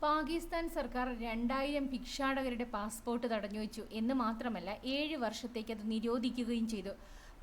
പാകിസ്ഥാൻ സർക്കാർ 2000 ഭിക്ഷാടകരുടെ പാസ്പോർട്ട് തടഞ്ഞുവെച്ചു എന്ന് മാത്രമല്ല 7 വർഷത്തേക്ക് അത് നിരോധിക്കുകയും ചെയ്തു.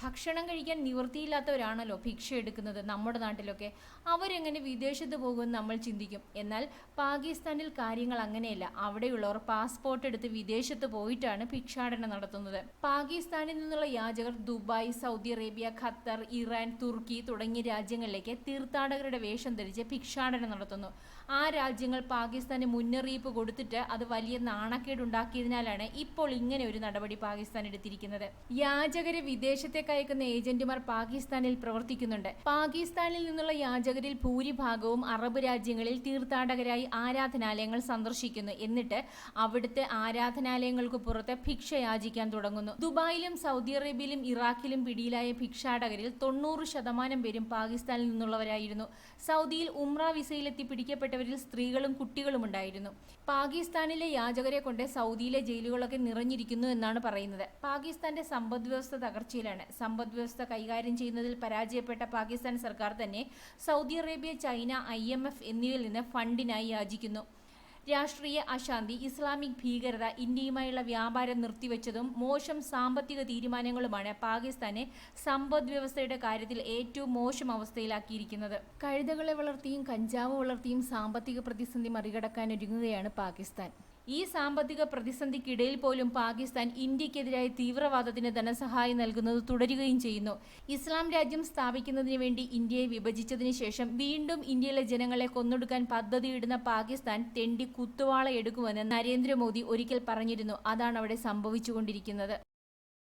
ഭക്ഷണം കഴിക്കാൻ നിവൃത്തിയില്ലാത്തവരാണല്ലോ ഭിക്ഷ എടുക്കുന്നത് നമ്മുടെ നാട്ടിലൊക്കെ. അവരെങ്ങനെ വിദേശത്ത് പോകുമെന്ന് നമ്മൾ ചിന്തിക്കും. എന്നാൽ പാകിസ്ഥാനിൽ കാര്യങ്ങൾ അങ്ങനെയല്ല. അവിടെയുള്ളവർ പാസ്പോർട്ട് എടുത്ത് വിദേശത്ത് പോയിട്ടാണ് ഭിക്ഷാടനം നടത്തുന്നത്. പാകിസ്ഥാനിൽ നിന്നുള്ള യാചകർ Dubai, Saudi Arabia, Qatar, Iran, തുർക്കി തുടങ്ങിയ രാജ്യങ്ങളിലേക്ക് തീർത്ഥാടകരുടെ വേഷം ധരിച്ച് ഭിക്ഷാടനം നടത്തുന്നു. ആ രാജ്യങ്ങൾ പാകിസ്ഥാന് മുന്നറിയിപ്പ് കൊടുത്തിട്ട് അത് വലിയ നാണക്കേടുണ്ടാക്കിയതിനാലാണ് ഇപ്പോൾ ഇങ്ങനെ ഒരു നടപടി പാകിസ്ഥാൻ എടുത്തിരിക്കുന്നത്. യാചകരെ വിദേശത്തേക്ക് അയക്കുന്ന ഏജന്റുമാർ പാകിസ്ഥാനിൽ പ്രവർത്തിക്കുന്നുണ്ട്. പാകിസ്ഥാനിൽ നിന്നുള്ള യാചകരിൽ ഭൂരിഭാഗവും അറബ് രാജ്യങ്ങളിൽ തീർത്ഥാടകരായി ആരാധനാലയങ്ങൾ സന്ദർശിക്കുന്നു. എന്നിട്ട് അവിടുത്തെ ആരാധനാലയങ്ങൾക്ക് പുറത്ത് ഭിക്ഷ യാചിക്കാൻ തുടങ്ങുന്നു. ദുബായിലും സൗദി അറേബ്യയിലും ഇറാഖിലും പിടിയിലായ ഭിക്ഷാടകരിൽ 90% പേരും പാകിസ്ഥാനിൽ നിന്നുള്ളവരായിരുന്നു. സൗദിയിൽ ഉംറ വിസയിലെത്തി പിടിക്കപ്പെട്ടവരിൽ സ്ത്രീകളും കുട്ടികളും ഉണ്ടായിരുന്നു. പാകിസ്ഥാനിലെ യാചകരെ കൊണ്ട് സൗദിയിലെ ജയിലുകളൊക്കെ നിറഞ്ഞിരിക്കുന്നു എന്നാണ് പറയുന്നത്. പാകിസ്ഥാന്റെ സമ്പദ് വ്യവസ്ഥ തകർച്ചയിലാണ്. സമ്പദ് വ്യവസ്ഥ കൈകാര്യം ചെയ്യുന്നതിൽ പരാജയപ്പെട്ട പാകിസ്ഥാൻ സർക്കാർ തന്നെ സൗദി അറേബ്യ, ചൈന, IMF എന്നിവയിൽ നിന്ന് ഫണ്ടിനായി യാചിക്കുന്നു. രാഷ്ട്രീയ അശാന്തി, ഇസ്ലാമിക് ഭീകരത, ഇന്ത്യയുമായുള്ള വ്യാപാരം നിർത്തിവെച്ചതും മോശം സാമ്പത്തിക തീരുമാനങ്ങളുമാണ് പാകിസ്ഥാനെ സമ്പദ് വ്യവസ്ഥയുടെ കാര്യത്തിൽ ഏറ്റവും മോശം അവസ്ഥയിലാക്കിയിരിക്കുന്നത്. കഴുതകളെ വളർത്തിയും കഞ്ചാവ് വളർത്തിയും സാമ്പത്തിക പ്രതിസന്ധി മറികടക്കാനൊരുങ്ങുകയാണ് പാകിസ്ഥാൻ. ഈ സാമ്പത്തിക പ്രതിസന്ധിക്കിടയിൽ പോലും പാകിസ്ഥാൻ ഇന്ത്യക്കെതിരായ തീവ്രവാദത്തിന് ധനസഹായം നൽകുന്നത് തുടരുകയും ചെയ്യുന്നു. ഇസ്ലാം രാജ്യം സ്ഥാപിക്കുന്നതിന് വേണ്ടി ഇന്ത്യയെ വിഭജിച്ചതിന് ശേഷം വീണ്ടും ഇന്ത്യയിലെ ജനങ്ങളെ കൊന്നൊടുക്കാൻ പദ്ധതിയിടുന്ന പാകിസ്ഥാൻ തെണ്ടി കുത്തുവാള എടുക്കുമെന്ന് നരേന്ദ്രമോദി ഒരിക്കൽ പറഞ്ഞിരുന്നു. അതാണ് അവിടെ സംഭവിച്ചുകൊണ്ടിരിക്കുന്നത്.